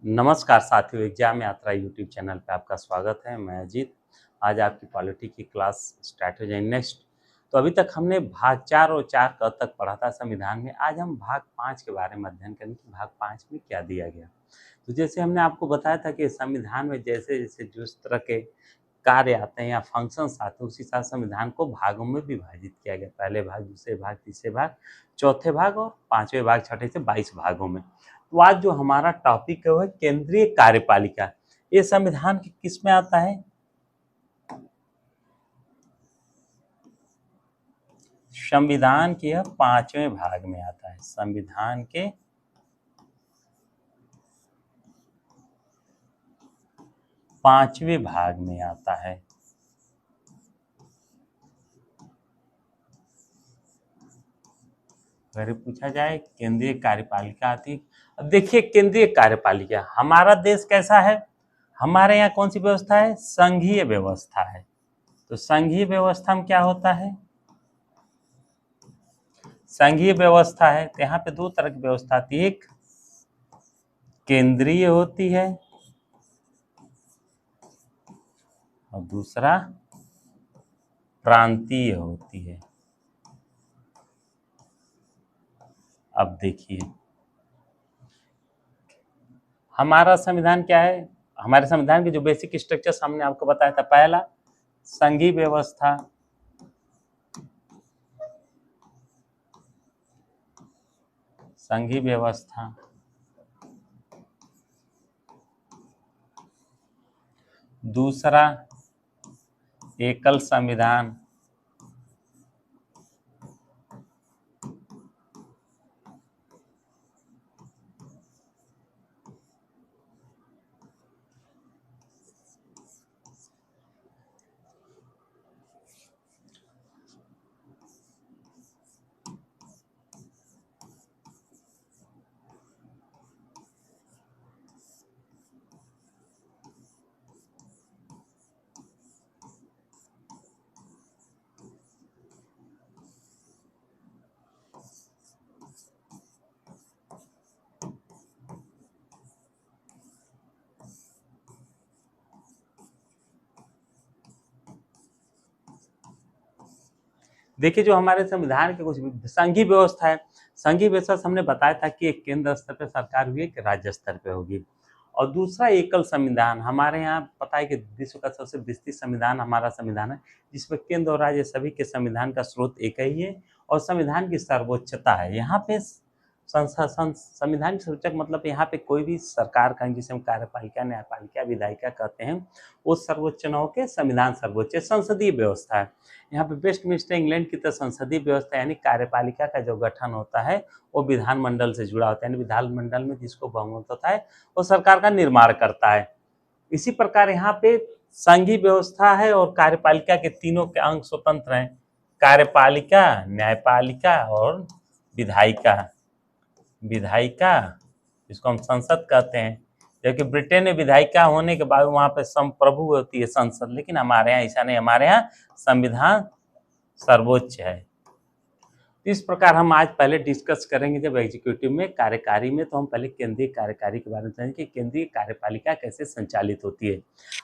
नमस्कार साथियों, एग्जाम यात्रा यूट्यूब चैनल पे आपका स्वागत है। मैं अजीत। आज आपकी पॉलिटी की क्लास स्टार्ट हो जाए नेक्स्ट। तो अभी तक हमने भाग 4 और 4 क तक पढ़ा था संविधान में। आज हम भाग 5 के बारे में अध्ययन करेंगे कि भाग 5 में क्या दिया गया। तो जैसे हमने आपको बताया था कि संविधान में जैसे जैसे जिस तरह के कार्य आते हैं या फंक्शंस आते हैं, उसी साथ संविधान को भागों में विभाजित किया गया। पहले भाग, दूसरे भाग, तीसरे भाग, चौथे भाग और पांचवें भाग, छठे से 22 भागों में। तो आज जो हमारा टॉपिक है वो है केंद्रीय कार्यपालिका। ये संविधान के किस में आता है? संविधान के 5वें भाग में आता है। संविधान के 5वें भाग में आता है। अगर पूछा जाए केंद्रीय कार्यपालिका आती। अब देखिए, केंद्रीय कार्यपालिका, हमारा देश कैसा है? हमारे यहाँ कौन सी व्यवस्था है? संघीय व्यवस्था है। तो संघीय व्यवस्था में क्या होता है? संघीय व्यवस्था है तो यहाँ पे दो तरह की व्यवस्था आती है। एक केंद्रीय होती है और दूसरा प्रांतीय होती है। अब देखिए, हमारा संविधान क्या है? हमारे संविधान के जो बेसिक स्ट्रक्चर हमने आपको बताया था। पहला, संघीय व्यवस्था। संघीय व्यवस्था। दूसरा, एकल संविधान। देखिए, जो हमारे संविधान के कुछ संघीय व्यवस्था है। संघीय व्यवस्था हमने बताया था कि एक केंद्र स्तर पर सरकार हुई, एक राज्य स्तर पे होगी। और दूसरा एकल संविधान। हमारे यहाँ पता है कि विश्व का सबसे विस्तृत संविधान हमारा संविधान है, जिसमें केंद्र और राज्य सभी के संविधान का स्रोत एक ही है और संविधान की सर्वोच्चता है। यहाँ पे संविधान की सर्वोच्चता मतलब यहाँ पे कोई भी सरकार का, जिसे हम कार्यपालिका, न्यायपालिका, विधायिका कहते हैं, वो सर्वोच्च न होकर संविधान सर्वोच्च। संसदीय व्यवस्था है। यहाँ पे वेस्टमिंस्टर इंग्लैंड की तरह संसदीय व्यवस्था, यानी कार्यपालिका का जो गठन होता है वो विधानमंडल से जुड़ा होता है। यानी विधानमंडल में जिसको बहुमत होता है वो सरकार का निर्माण करता है। इसी प्रकार यहाँ पे संघीय व्यवस्था है और कार्यपालिका के तीनों के अंग स्वतंत्र हैं। कार्यपालिका, न्यायपालिका और विधायिका। विधायिका जिसको हम संसद कहते हैं, जबकि ब्रिटेन में विधायिका होने के बाद वहां पे संप्रभु होती है संसद, लेकिन हमारे यहाँ ऐसा नहीं। हमारे यहाँ संविधान सर्वोच्च है। इस प्रकार हम आज पहले डिस्कस करेंगे जब एग्जीक्यूटिव में, कार्यकारी में, तो हम पहले केंद्रीय कार्यकारी के बारे में जानेंगे कि केंद्रीय कार्यपालिका कैसे संचालित होती है।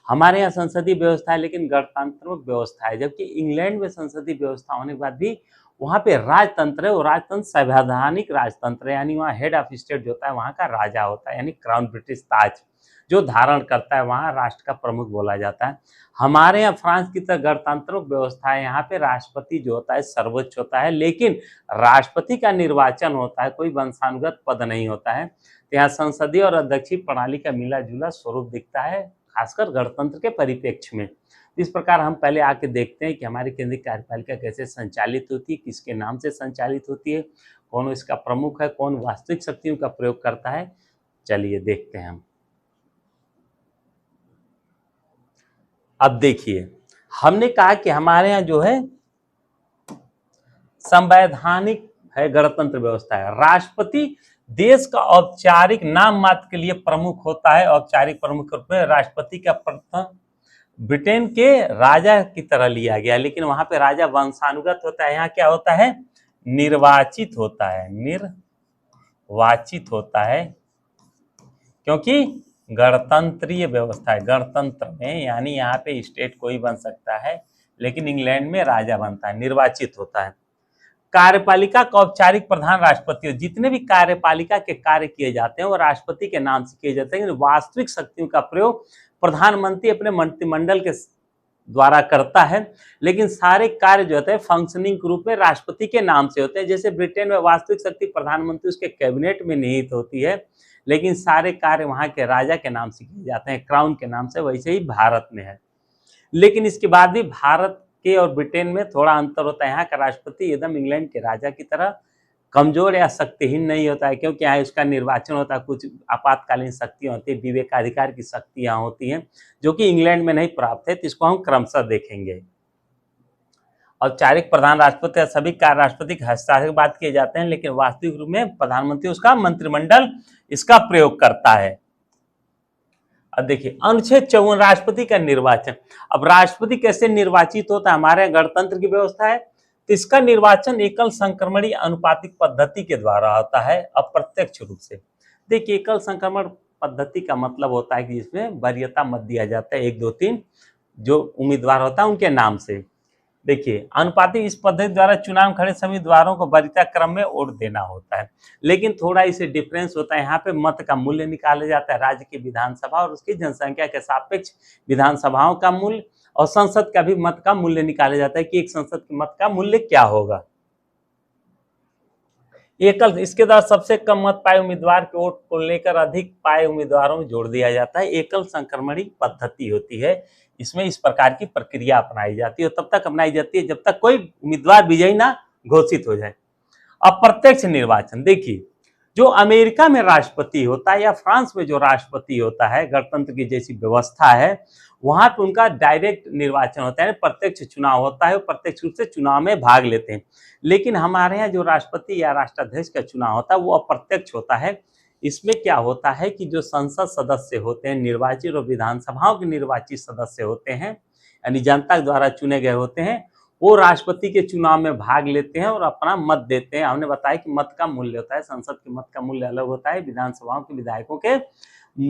हमारे यहाँ संसदीय व्यवस्था है लेकिन गणतांत्रिक व्यवस्था है, जबकि इंग्लैंड में संसदीय व्यवस्था होने के बाद भी वहाँ पे राजतंत्र है। वो राजतंत्र संवैधानिक राजतंत्र है, यानी वहाँ हेड ऑफ स्टेट जो होता है वहाँ का राजा होता है, यानी क्राउन ब्रिटिश ताज जो धारण करता है, वहाँ राष्ट्र का प्रमुख बोला जाता है। हमारे यहाँ फ्रांस की तरह गणतांत्रिक व्यवस्था है। यहाँ पे राष्ट्रपति जो होता है सर्वोच्च होता है, लेकिन राष्ट्रपति का निर्वाचन होता है, कोई वंशानुगत पद नहीं होता है। तो यहाँ संसदीय और अध्यक्षीय प्रणाली का मिला जुला स्वरूप दिखता है, खासकर गणतंत्र के परिप्रेक्ष्य में। इस प्रकार हम पहले आके देखते हैं कि हमारी केंद्रीय कार्यपालिका कैसे संचालित होती है, किसके नाम से संचालित होती है, कौन इसका प्रमुख है, कौन वास्तविक शक्तियों का प्रयोग करता है। चलिए देखते हैं हम। अब देखिए, हमने कहा कि हमारे यहाँ जो है संवैधानिक है, गणतंत्र व्यवस्था है। राष्ट्रपति देश का औपचारिक नाम मात्र के लिए प्रमुख होता है। औपचारिक प्रमुख रूप में राष्ट्रपति का प्रथम ब्रिटेन के राजा की तरह लिया गया, लेकिन वहां पे राजा वंशानुगत होता है। यहाँ क्या होता है? निर्वाचित होता है। निर्वाचित होता है, क्योंकि गणतंत्रीय व्यवस्था है। गणतंत्र में यानी यहाँ पे स्टेट कोई बन सकता है, लेकिन इंग्लैंड में राजा बनता है, निर्वाचित होता है। कार्यपालिका का औपचारिक प्रधान राष्ट्रपति, जितने भी कार्यपालिका के कार्य किए जाते हैं वो राष्ट्रपति के नाम से किए जाते हैं। वास्तविक शक्तियों का प्रयोग प्रधानमंत्री अपने मंत्रिमंडल के द्वारा करता है, लेकिन सारे कार्य जो होते हैं फंक्शनिंग रूप में राष्ट्रपति के नाम से होते हैं। जैसे ब्रिटेन में वास्तविक शक्ति प्रधानमंत्री उसके कैबिनेट में निहित होती है, लेकिन सारे कार्य वहां के राजा के नाम से किए जाते हैं, क्राउन के नाम से। वैसे ही भारत में है, लेकिन इसके बाद भी भारत के और ब्रिटेन में थोड़ा अंतर होता है। यहाँ का राष्ट्रपति एकदम इंग्लैंड के राजा की तरह कमजोर या शक्तिहीन नहीं होता है, क्योंकि यहाँ उसका निर्वाचन होता है, कुछ आपातकालीन शक्तियाँ होती है, विवेकाधिकार की शक्तियाँ होती हैं, जो कि इंग्लैंड में नहीं प्राप्त है। तो इसको हम क्रमशः देखेंगे। औपचारिक प्रधान राष्ट्रपति सभी कार्य राष्ट्रपति के हस्ताक्षर के बाद किए जाते हैं, लेकिन वास्तविक रूप में प्रधानमंत्री उसका मंत्रिमंडल इसका प्रयोग करता है। अब देखिए अनुच्छेद 54 राष्ट्रपति का निर्वाचन। अब राष्ट्रपति कैसे निर्वाचित होता है? हमारे यहाँ गणतंत्र की व्यवस्था है, तो इसका निर्वाचन एकल संक्रमणीय अनुपातिक पद्धति के द्वारा होता है, अप्रत्यक्ष रूप से। देखिए एकल संक्रमण पद्धति का मतलब होता है कि जिसमें वरीयता मत दिया जाता है, 1 2 3 जो उम्मीदवार होता है उनके नाम से। देखिए अनुपातिक इस पद्धति द्वारा चुनाव खड़े सभी उम्मीदवारों को वरीयता क्रम में वोट देना होता है, लेकिन थोड़ा इसे डिफरेंस होता है। यहाँ पे मत का मूल्य निकाला जाता है, राज्य की विधानसभा और उसकी जनसंख्या के सापेक्ष विधानसभाओं का मूल्य, और संसद का भी मत का मूल्य निकाला जाता है कि एक संसद के मत का मूल्य क्या होगा। एकल इसके द्वारा सबसे कम मत पाए उम्मीदवार के वोट को लेकर अधिक पाए उम्मीदवारों में जोड़ दिया जाता है। एकल संक्रमणीय पद्धति होती है, इसमें इस प्रकार की प्रक्रिया अपनाई जाती है, तब तक अपनाई जाती है जब तक कोई उम्मीदवार विजयी ना घोषित हो जाए। अप्रत्यक्ष निर्वाचन, देखिए जो अमेरिका में राष्ट्रपति होता है या फ्रांस में जो राष्ट्रपति होता है, गणतंत्र की जैसी व्यवस्था है, वहां पे उनका डायरेक्ट निर्वाचन होता है, प्रत्यक्ष चुनाव होता है, प्रत्यक्ष रूप से चुनाव में भाग लेते हैं। लेकिन हमारे यहाँ जो राष्ट्रपति या राष्ट्राध्यक्ष का चुनाव होता है वो अप्रत्यक्ष होता है। इसमें क्या होता है कि जो संसद सदस्य होते हैं, निर्वाचित और विधानसभाओं के निर्वाचित सदस्य होते हैं, यानी जनता द्वारा चुने गए होते हैं, वो राष्ट्रपति के चुनाव में भाग लेते हैं और अपना मत देते हैं। हमने बताया कि मत का मूल्य होता है, संसद के मत का मूल्य अलग होता है, विधानसभाओं के विधायकों के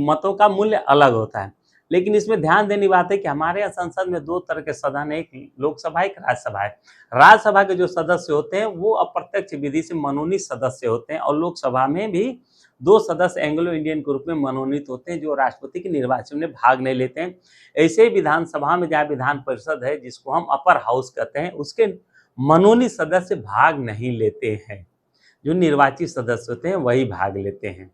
मतों का मूल्य अलग होता है। लेकिन इसमें ध्यान देने बात है कि हमारे यहाँ संसद में 2 तरह के सदन है, एक लोकसभा एक राज्यसभा है। राज्यसभा के जो सदस्य होते हैं वो अप्रत्यक्ष विधि से मनोनीत सदस्य होते हैं, और लोकसभा में भी 2 सदस्य एंग्लो इंडियन के रूप में मनोनीत होते हैं जो राष्ट्रपति के निर्वाचन में भाग नहीं लेते हैं। ऐसे ही विधानसभा में जहाँ विधान परिषद है, जिसको हम अपर हाउस कहते हैं, उसके मनोनीत सदस्य भाग नहीं लेते हैं, जो निर्वाचित सदस्य होते हैं वही भाग लेते हैं।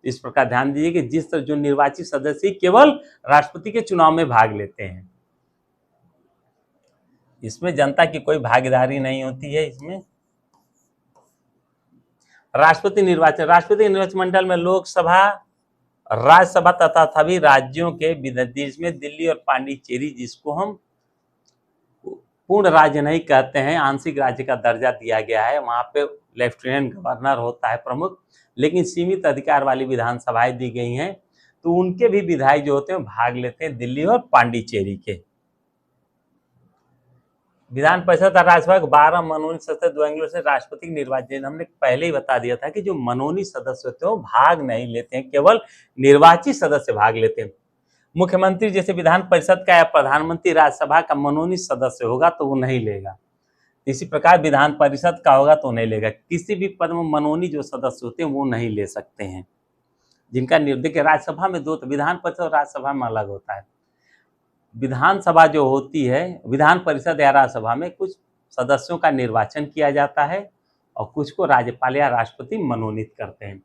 इस प्रकार ध्यान दीजिए कि जिस तरह जो निर्वाचित सदस्य केवल राष्ट्रपति के चुनाव में भाग लेते हैं, इसमें जनता की कोई भागीदारी नहीं होती है। इसमें राष्ट्रपति निर्वाचन मंडल में लोकसभा, राज्यसभा तथा सभी राज्यों के जिसमें दिल्ली और पांडिचेरी, जिसको हम पूर्ण राज्य नहीं कहते हैं, आंशिक राज्य का दर्जा दिया गया है, वहां पे लेफ्टिनेंट गवर्नर होता है प्रमुख, लेकिन सीमित अधिकार वाली विधानसभाएं दी गई हैं, तो उनके भी विधायक जो होते हैं भाग लेते हैं, दिल्ली और पांडिचेरी के। विधान परिषद और राज्यसभा 12 मनोनीत सदस्य 2 एंग्लो से राष्ट्रपति निर्वाचन। हमने पहले ही बता दिया था कि जो मनोनीत सदस्य होते हैं वो भाग नहीं लेते हैं, केवल निर्वाचित सदस्य भाग लेते हैं। मुख्यमंत्री जैसे विधान परिषद का या प्रधानमंत्री राज्यसभा का मनोनीत सदस्य होगा तो वो नहीं लेगा, इसी प्रकार विधान परिषद का होगा तो नहीं लेगा। किसी भी पद में मनोनीत जो सदस्य होते हैं वो नहीं ले सकते हैं, जिनका निर्देश राज्यसभा में 2, विधान परिषद और राज्यसभा में अलग होता है। विधानसभा जो होती है, विधान परिषद या राज्यसभा में कुछ सदस्यों का निर्वाचन किया जाता है और कुछ को राज्यपाल या राष्ट्रपति मनोनीत करते हैं।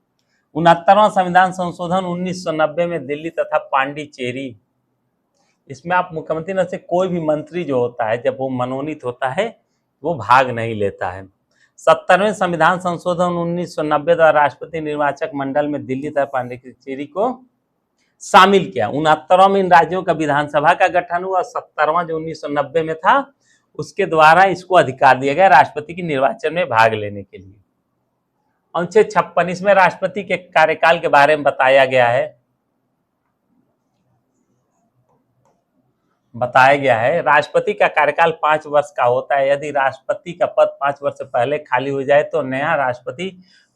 69वां संविधान संशोधन 1990 में दिल्ली तथा पांडिचेरी, इसमें आप मुख्यमंत्री में से कोई भी मंत्री जो होता है जब वो मनोनीत होता है वो भाग नहीं लेता है। 70वें संविधान संशोधन 1990 द्वारा राष्ट्रपति निर्वाचक मंडल में दिल्ली तथा पांडिचेरी को शामिल किया। 69वां में इन राज्यों का विधानसभा का गठन हुआ, 70वां जो 1990 में था उसके द्वारा इसको अधिकार दिया गया राष्ट्रपति के निर्वाचन में भाग लेने के लिए। अनुच्छेद 56 इसमें राष्ट्रपति के कार्यकाल के बारे में बताया गया है। राष्ट्रपति का कार्यकाल 5 वर्ष का होता है। यदि राष्ट्रपति का पद 5 वर्ष से पहले खाली हो जाए तो नया राष्ट्रपति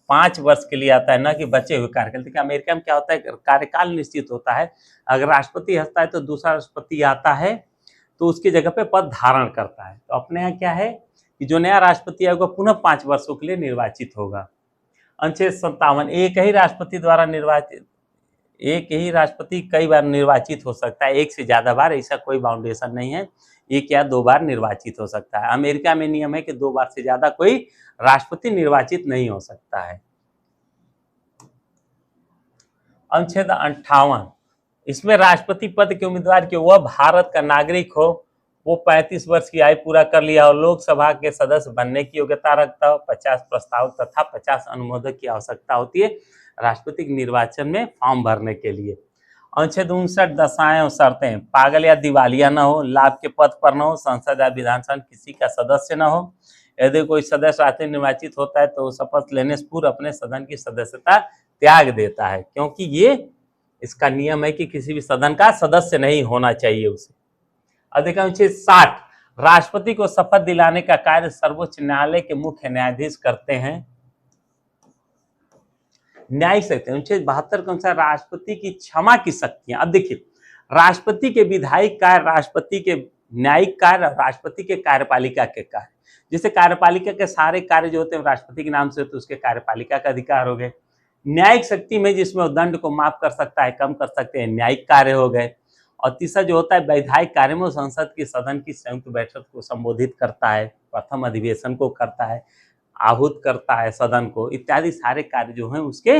5 वर्ष के लिए आता है, न कि बचे हुए कार्यकाल। देखिए अमेरिका में क्या होता है, कार्यकाल निश्चित होता है, अगर राष्ट्रपति हंसता है तो दूसरा राष्ट्रपति आता है तो उसकी जगह पे पद धारण करता है। तो अपने यहाँ क्या है कि जो नया राष्ट्रपति आएगा पुनः 5 वर्षों के लिए निर्वाचित होगा। अनुच्छेद 57, एक ही राष्ट्रपति कई बार निर्वाचित हो सकता है, एक से ज्यादा बार, ऐसा कोई बाउंडेशन नहीं है, 1 या 2 बार निर्वाचित हो सकता है। अमेरिका में नियम है कि 2 बार से ज्यादा कोई राष्ट्रपति निर्वाचित नहीं हो सकता है। अनुच्छेद 58, इसमें राष्ट्रपति पद के उम्मीदवार की वह भारत का नागरिक हो, वो 35 वर्ष की आयु पूरा कर लिया और लोकसभा के सदस्य बनने की योग्यता रखता हो, 50 प्रस्तावक तथा 50 अनुमोदक की आवश्यकता होती है राष्ट्रपति निर्वाचन में फॉर्म भरने के लिए। अनुच्छेद 59, दशाएं और शर्तें, पागल या दिवालिया न हो, लाभ के पद पर न हो, संसद या विधानसभा किसी का सदस्य न हो। यदि कोई सदस्य राष्ट्रपति निर्वाचित होता है तो शपथ लेने से पूर्व अपने सदन की सदस्यता त्याग देता है, क्योंकि ये इसका नियम है कि किसी भी सदन का सदस्य नहीं होना चाहिए उसे। अनुच्छेद 60, राष्ट्रपति को शपथ दिलाने का कार्य सर्वोच्च न्यायालय के मुख्य न्यायाधीश करते हैं। न्यायिक शक्ति, अनुच्छेद 72 के अनुसार राष्ट्रपति की क्षमा की शक्तियां। अब देखिए, राष्ट्रपति के विधायिक कार्य, राष्ट्रपति के न्यायिक कार्य, राष्ट्रपति के कार्यपालिका के कार्य। जैसे कार्यपालिका के सारे कार्य जो होते हैं राष्ट्रपति के नाम से होते हैं, उसके कार्यपालिका का अधिकार हो गए। न्यायिक शक्ति में जिसमें वो दंड को माफ कर सकता है, कम कर सकते हैं, न्यायिक कार्य हो गए। और तीसरा जो होता है वैधायिक कार्य में, संसद की सदन की संयुक्त बैठक को संबोधित करता है, प्रथम अधिवेशन को करता है, आहूत करता है सदन को, इत्यादि सारे कार्य जो हैं उसके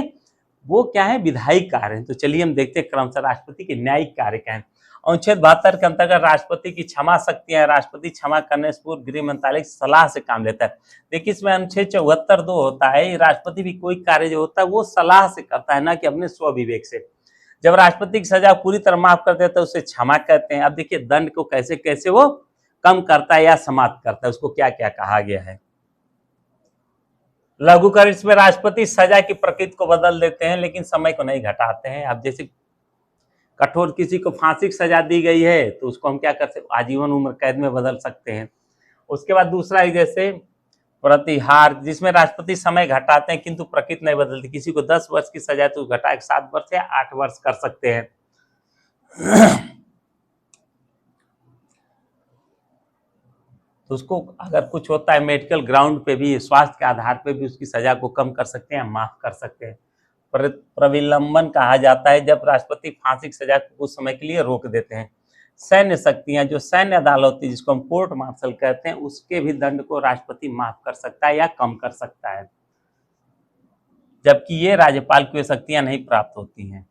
वो क्या है, विधायिक कार्य हैं। तो चलिए हम देखते हैं क्रमशः राष्ट्रपति के न्यायिक कार्य क्या है। अनुच्छेद 72 के अंतर्गत राष्ट्रपति की क्षमा शक्तियां, राष्ट्रपति क्षमा करने से पूर्व गृह मंत्रालय की सलाह से काम लेता है। देखिए इसमें अनुच्छेद 74(2) होता है, राष्ट्रपति भी कोई कार्य जो होता है वो सलाह से करता है, ना कि अपने स्वविवेक से। जब राष्ट्रपति की सजा पूरी तरह माफ कर देता है उसे क्षमा कहते हैं। अब देखिए दंड को कैसे कैसे वो कम करता है या समाप्त करता है, उसको क्या क्या कहा गया है। लघुकरण, इसमें राष्ट्रपति सजा की प्रकृति को बदल देते हैं लेकिन समय को नहीं घटाते हैं। अब जैसे कठोर किसी को फांसी की सजा दी गई है तो उसको हम क्या कर सकते, आजीवन उम्र कैद में बदल सकते हैं। उसके बाद दूसरा है जैसे प्रतिहार, जिसमें राष्ट्रपति समय घटाते हैं किंतु प्रकृति नहीं बदलती। किसी को 10 वर्ष की सजा तो घटा 7 वर्ष या 8 वर्ष कर सकते हैं। तो उसको अगर कुछ होता है मेडिकल ग्राउंड पे भी, स्वास्थ्य के आधार पे भी उसकी सजा को कम कर सकते हैं, माफ कर सकते हैं। प्रविलंबन कहा जाता है जब राष्ट्रपति फांसी की सजा को कुछ समय के लिए रोक देते हैं। सैन्य शक्तियां, जो सैन्य अदालत होती है जिसको हम कोर्ट मार्शल कहते हैं, उसके भी दंड को राष्ट्रपति माफ कर सकता है या कम कर सकता है, जबकि ये राज्यपाल को ये शक्तियां नहीं प्राप्त होती हैं।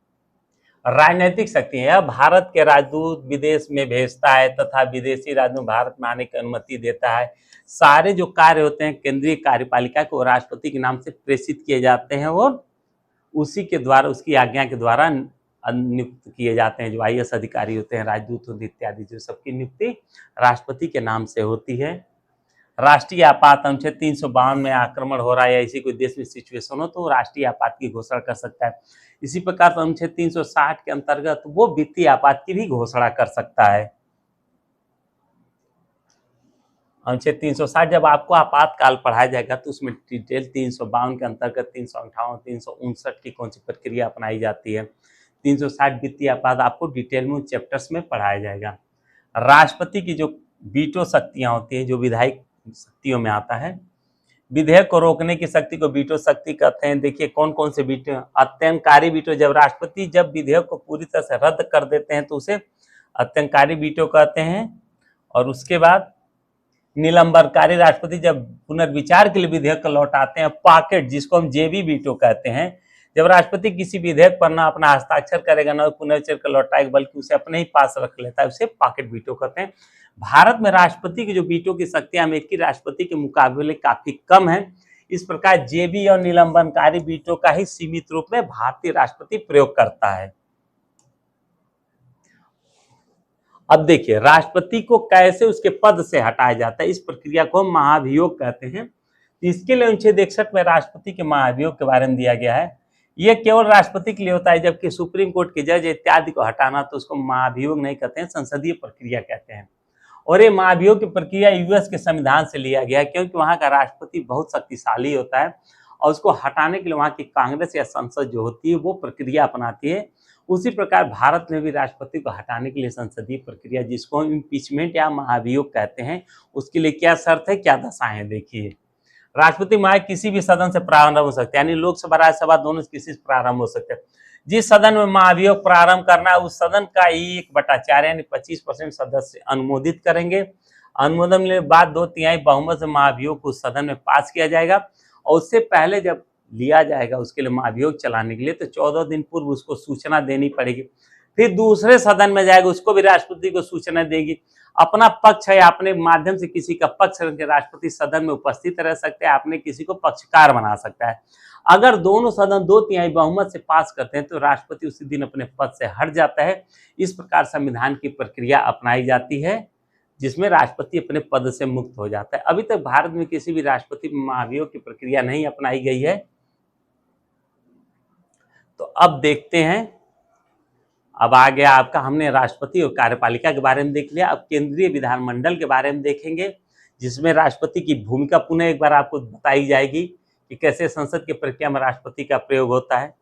राजनीतिक शक्तियां, भारत के राजदूत विदेश में भेजता है तथा विदेशी राजदूत भारत में आने की अनुमति देता है। सारे जो कार्य होते हैं केंद्रीय कार्यपालिका को राष्ट्रपति के नाम से प्रेषित किए जाते हैं और उसी के द्वारा, उसकी आज्ञा के द्वारा नियुक्त किए जाते हैं। जो IAS अधिकारी होते हैं, राजदूत होते इत्यादि, जो सबकी नियुक्ति राष्ट्रपति के नाम से होती है। राष्ट्रीय आपात, अनुच्छेद 352 में आक्रमण हो रहा है या इसी कोई देश में सिचुएशन हो तो राष्ट्रीय आपात की घोषणा कर सकता है। इसी प्रकार अनुच्छेद 360 के अंतर्गत वो वित्तीय आपात की भी घोषणा कर सकता है। अनुच्छेद 360 जब आपको आपातकाल पढ़ाया जाएगा तो उसमें डिटेल 352 के अंतर्गत 358, 359 की कौन सी प्रक्रिया अपनाई जाती है, 360 वित्तीय आपात आपको डिटेल में चैप्टर्स में पढ़ाया जाएगा। राष्ट्रपति की जो वीटो शक्तियां होती हैं, जो विधायिक शक्तियों में आता है, विधेयक को रोकने की शक्ति को वीटो शक्ति कहते हैं। देखिए कौन कौन से वीटो, अत्यंतकारी वीटो, जब राष्ट्रपति जब विधेयक को पूरी तरह से रद्द कर देते हैं तो उसे अत्यंतकारी वीटो कहते हैं। और उसके बाद निलंबनकारी, राष्ट्रपति जब पुनर्विचार के लिए विधेयक को लौटाते हैं। पॉकेट, जिसको हम जेबी वीटो कहते हैं, जब राष्ट्रपति किसी विधेयक पर ना अपना हस्ताक्षर करेगा ना पुनर्विचार कर लौटाएगा बल्कि उसे अपने ही पास रख लेता है, उसे पॉकेट वीटो कहते हैं। भारत में राष्ट्रपति की जो वीटो की शक्तियां अमेरिकी राष्ट्रपति के मुकाबले काफी कम है। इस प्रकार जेबी और निलंबनकारी वीटो का ही सीमित रूप में भारतीय राष्ट्रपति प्रयोग करता है। अब देखिए राष्ट्रपति को कैसे उसके पद से हटाया जाता है, इस प्रक्रिया को हम महाभियोग कहते हैं। इसके लिए अनुच्छेद 61 में राष्ट्रपति के महाभियोग के बारे में दिया गया है। यह केवल राष्ट्रपति के लिए होता है, जबकि सुप्रीम कोर्ट के जज इत्यादि को हटाना तो उसको महाभियोग नहीं कहते हैं, संसदीय प्रक्रिया कहते हैं। और ये महाभियोग की प्रक्रिया US के संविधान से लिया गया है, क्योंकि वहां का राष्ट्रपति बहुत शक्तिशाली होता है और उसको हटाने के लिए वहाँ की कांग्रेस या संसद जो होती है वो प्रक्रिया अपनाती है। उसी प्रकार भारत में भी राष्ट्रपति को हटाने के लिए संसदीय प्रक्रिया, जिसको हम इम्पीचमेंट या महाभियोग कहते हैं, उसके लिए क्या शर्त है, क्या दशाएं हैं, देखिए। राष्ट्रपति महाभियोग किसी भी सदन से प्रारंभ हो सकता है, यानी लोकसभा राज्यसभा दोनों से किसी से प्रारंभ हो सकता है। जिस सदन में महाभियोग प्रारंभ करना है उस सदन का 1/4 यानी 25% सदस्य अनुमोदित करेंगे। अनुमोदन के बाद 2/3 बहुमत से महाभियोग को सदन में पास किया जाएगा, और उससे पहले जब लिया जाएगा उसके लिए महाभियोग चलाने के लिए तो 14 दिन पूर्व उसको सूचना देनी पड़ेगी। फिर दूसरे सदन में जाएगा, उसको भी राष्ट्रपति को सूचना देगी। अपना पक्ष है, अपने माध्यम से किसी का पक्ष करके राष्ट्रपति सदन में उपस्थित रह सकते हैं, आपने किसी को पक्षकार बना सकता है। अगर दोनों सदन 2/3 बहुमत से पास करते हैं तो राष्ट्रपति उसी दिन अपने पद से हट जाता है। इस प्रकार संविधान की प्रक्रिया अपनाई जाती है, जिसमें राष्ट्रपति अपने पद से मुक्त हो जाता है। अभी तक भारत में किसी भी राष्ट्रपति महाभियोग की प्रक्रिया नहीं अपनाई गई है। तो अब देखते हैं, अब आ गया आपका, हमने राष्ट्रपति और कार्यपालिका के बारे में देख लिया। अब केंद्रीय विधानमंडल के बारे में देखेंगे, जिसमें राष्ट्रपति की भूमिका पुनः एक बार आपको बताई जाएगी कि कैसे संसद की प्रक्रिया में राष्ट्रपति का प्रयोग होता है।